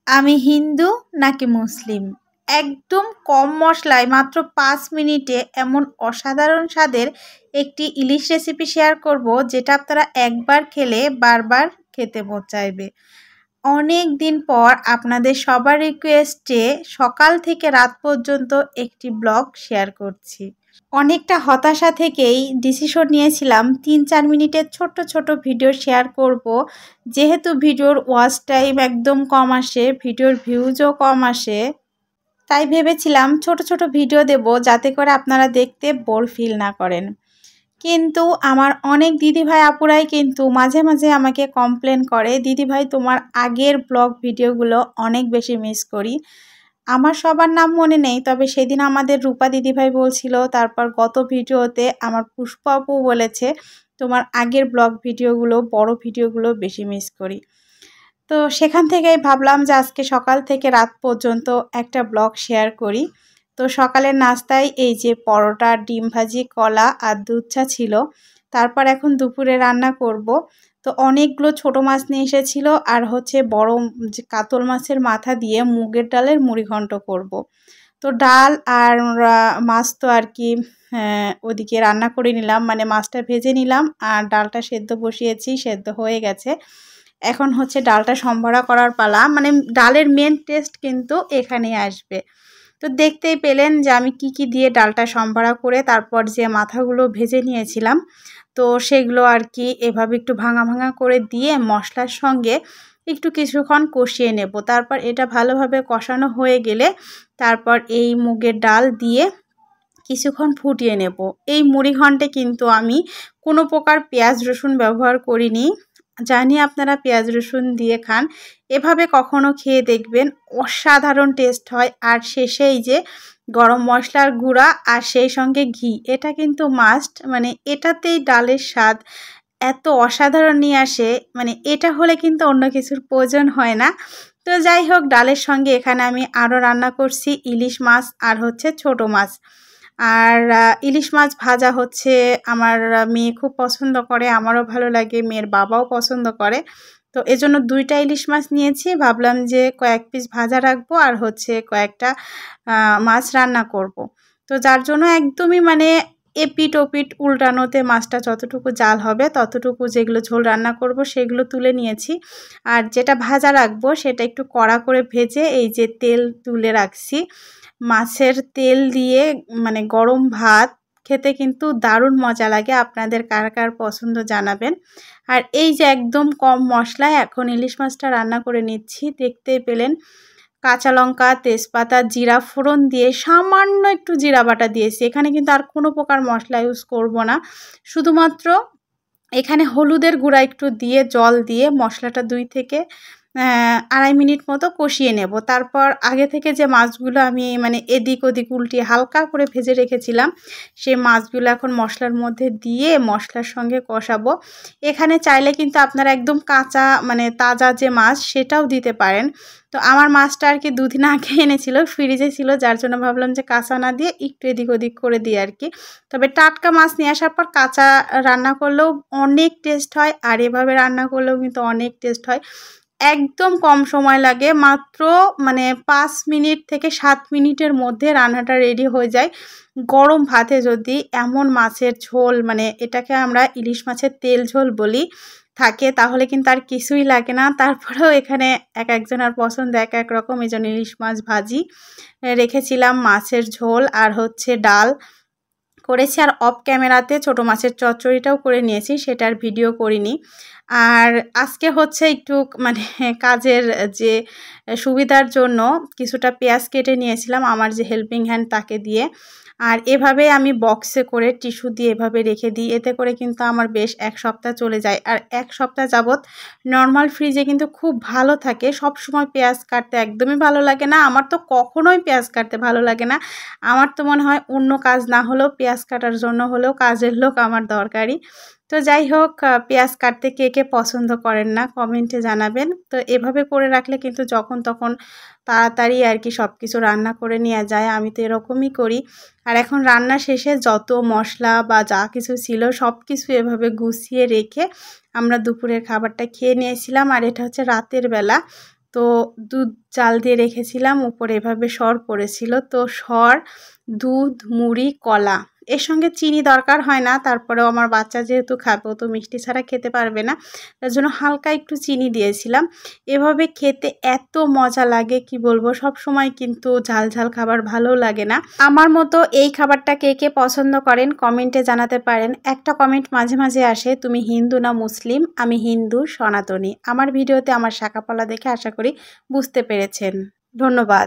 আমি হিন্দু নাকি মুসলিম? একদম কম মশলায় মাত্র ৫ মিনিটে এমন অসাধারণ স্বাদের একটি ইলিশ রেসিপি শেয়ার করব, যেটা আপনারা একবার খেলে বারবার খেতে মন চাইবে। অনেক দিন পর আপনাদের সবার রিকোয়েস্টে সকাল থেকে রাত পর্যন্ত একটি ব্লগ শেয়ার করছি। অনেকটা হতাশা থেকেই ডিসিশন নিয়েছিলাম ৩-৪ মিনিটের ছোট্ট ছোট ভিডিও শেয়ার করব। যেহেতু ভিডিওর ওয়াচ টাইম একদম কম আসে, ভিডিওর ভিউজও কম আসে, তাই ভেবেছিলাম ছোট ছোট ভিডিও দেব, যাতে করে আপনারা দেখতে বোর ফিল না করেন। কিন্তু আমার অনেক দিদিভাই আপুরাই কিন্তু মাঝে মাঝে আমাকে কমপ্লেন করে, দিদিভাই তোমার আগের ব্লগ ভিডিওগুলো অনেক বেশি মিস করি। আমার সবার নাম মনে নেই, তবে সেদিন আমাদের রূপা দিদিভাই বলছিল, তারপর গত ভিডিওতে আমার পুষ্পা আপু বলেছে তোমার আগের ব্লগ ভিডিওগুলো, বড় ভিডিওগুলো বেশি মিস করি। তো সেখান থেকেই ভাবলাম যে আজকে সকাল থেকে রাত পর্যন্ত একটা ব্লগ শেয়ার করি। তো সকালের নাস্তায় এই যে পরোটা, ডিম ভাজি, কলা আর দুধ চা ছিল। তারপর এখন দুপুরে রান্না করব। তো অনেকগুলো ছোট মাছ নিয়ে এসেছিল, আর হচ্ছে বড় যে কাতল মাছের মাথা দিয়ে মুগের ডালের মুড়িঘণ্ট করব। তো ডাল আর মাছ তো আর কি ওদিকে রান্না করে নিলাম, মানে মাছটা ভেজে নিলাম আর ডালটা সেদ্ধ বসিয়েছি, সেদ্ধ হয়ে গেছে। এখন হচ্ছে ডালটা সম্বরা করার পালা, মানে ডালের মেন টেস্ট কিন্তু এখানেই আসবে। তো দেখতেই পেলেন যে আমি কি দিয়ে ডালটা সম্বরা করে তারপর যে মাথাগুলো ভেজে নিয়েছিলাম, তো সেগুলো আর কি এভাবে একটু ভাঙা ভাঙা করে দিয়ে মশলার সঙ্গে একটু কিছুক্ষণ কষিয়ে নেব। তারপর এটা ভালোভাবে কষানো হয়ে গেলে তারপর এই মুগের ডাল দিয়ে কিছুক্ষণ ফুটিয়ে নেব। এই মুড়িঘণ্টে কিন্তু আমি কোনো প্রকার পেঁয়াজ রসুন ব্যবহার করিনি। জানি আপনারা পেঁয়াজ রসুন দিয়ে খান, এভাবে কখনো খেয়ে দেখবেন, অসাধারণ টেস্ট হয়। আর শেষেই যে গরম মশলার গুঁড়া আর সেই সঙ্গে ঘি, এটা কিন্তু মাস্ট, মানে এটাতেই ডালের স্বাদ এত অসাধারণ নিয়ে আসে, মানে এটা হলে কিন্তু অন্য কিছুর প্রয়োজন হয় না। তো যাই হোক, ডালের সঙ্গে এখানে আমি আরও রান্না করছি ইলিশ মাছ আর হচ্ছে ছোট মাছ। আর ইলিশ মাছ ভাজা হচ্ছে, আমার মেয়ে খুব পছন্দ করে, আমারও ভালো লাগে, মেয়ের বাবাও পছন্দ করে। তো এজন্য ২টা ইলিশ মাছ নিয়েছি, ভাবলাম যে কয়েক পিস ভাজা রাখবো আর হচ্ছে কয়েকটা মাছ রান্না করব। তো যার জন্য একদমই মানে এপিট ওপিট উল্টানোতে মাছটা যতটুকু জাল হবে ততটুকু, যেগুলো ঝোল রান্না করব সেগুলো তুলে নিয়েছি। আর যেটা ভাজা রাখবো সেটা একটু কড়া করে ভেজে এই যে তেল তুলে রাখছি। মাছের তেল দিয়ে মানে গরম ভাত খেতে কিন্তু দারুণ মজা লাগে। আপনাদের কার কার পছন্দ জানাবেন। আর এই যে একদম কম মশলায় এখন ইলিশ মাছটা রান্না করে নিচ্ছি। দেখতেই পেলেন কাঁচা লঙ্কা, তেজপাতা, জিরা ফোড়ন দিয়ে সামান্য একটু জিরা বাটা দিয়েছি। এখানে কিন্তু আর কোনো প্রকার মশলা ইউজ করব না, শুধুমাত্র এখানে হলুদের গুঁড়া একটু দিয়ে জল দিয়ে মশলাটা ২ থেকে ২.৫ মিনিট মতো কষিয়ে নেব। তারপর আগে থেকে যে মাছগুলো আমি মানে এদিক ওদিক উল্টিয়ে হালকা করে ভেজে রেখেছিলাম, সেই মাছগুলো এখন মশলার মধ্যে দিয়ে মশলার সঙ্গে কষাবো। এখানে চাইলে কিন্তু আপনারা একদম কাঁচা মানে তাজা যে মাছ সেটাও দিতে পারেন। তো আমার মাছটা আর কি ২ দিন আগে এনেছিল, ফ্রিজে ছিল, যার জন্য ভাবলাম যে কাঁচা না দিয়ে একটু এদিক ওদিক করে দিই আর কি। তবে টাটকা মাছ নিয়ে আসার পর কাঁচা রান্না করলেও অনেক টেস্ট হয়, আর এভাবে রান্না করলেও কিন্তু অনেক টেস্ট হয়। একদম কম সময় লাগে, মাত্র মানে ৫ মিনিট থেকে ৭ মিনিটের মধ্যে রান্নাটা রেডি হয়ে যায়। গরম ভাতে যদি এমন মাছের ঝোল, মানে এটাকে আমরা ইলিশ মাছের তেল ঝোল বলি, থাকে, তাহলে কিন্তু আর কিছুই লাগে না। তারপরেও এখানে এক একজনের পছন্দ এক এক রকম, এই জন্য ইলিশ মাছ ভাজি রেখেছিলাম, মাছের ঝোল আর হচ্ছে ডাল করেছি, আর অফ ক্যামেরাতে ছোটো মাছের চচ্চড়িটাও করে নিয়েছি, সেটার ভিডিও করিনি। আর আজকে হচ্ছে একটু মানে কাজের যে সুবিধার জন্য কিছুটা পেঁয়াজ কেটে নিয়েছিলাম আমার যে হেল্পিং হ্যান্ড তাকে দিয়ে, আর এভাবে আমি বক্সে করে টিস্যু দিয়ে এভাবে রেখে দিই। এতে করে কিন্তু আমার বেশ ১ সপ্তাহ চলে যায়, আর ১ সপ্তাহ যাবৎ নর্মাল ফ্রিজে কিন্তু খুব ভালো থাকে। সব সময় পেঁয়াজ কাটতে একদমই ভালো লাগে না, আমার তো কখনোই পেঁয়াজ কাটতে ভালো লাগে না। আমার তো মনে হয় অন্য কাজ না হলেও পেঁয়াজ কাটার জন্য হলেও কাজের লোক আমার দরকারি। তো যাই হোক, পেঁয়াজ কাটতে কে কে পছন্দ করেন না কমেন্টে জানাবেন। তো এভাবে করে রাখলে কিন্তু যখন তখন তাড়াতাড়ি আর কি সব কিছু রান্না করে নেওয়া যায়, আমি তো এরকমই করি। আর এখন রান্না শেষে যত মশলা বা যা কিছু ছিল সব কিছু এভাবে গুছিয়ে রেখে আমরা দুপুরের খাবারটা খেয়ে নিয়েছিলাম, আর এটা হচ্ছে রাতের বেলা। তো দুধ জাল দিয়ে রেখেছিলাম, উপরে এভাবে সর পড়েছিল। তো সর, দুধ, মুড়ি, কলা, এর সঙ্গে চিনি দরকার হয় না, তারপরেও আমার বাচ্চা যেহেতু খাবে, ও তো মিষ্টি ছাড়া খেতে পারবে না, তার জন্য হালকা একটু চিনি দিয়েছিলাম। এভাবে খেতে এত মজা লাগে কি বলবো, সব সময় কিন্তু ঝাল ঝাল খাবার ভালো লাগে না। আমার মতো এই খাবারটা কে কে পছন্দ করেন কমেন্টে জানাতে পারেন। একটা কমেন্ট মাঝে মাঝে আসে, তুমি হিন্দু না মুসলিম? আমি হিন্দু সনাতনী। আমার ভিডিওতে আমার শাঁখাপলা দেখে আশা করি বুঝতে পেরেছেন। ধন্যবাদ।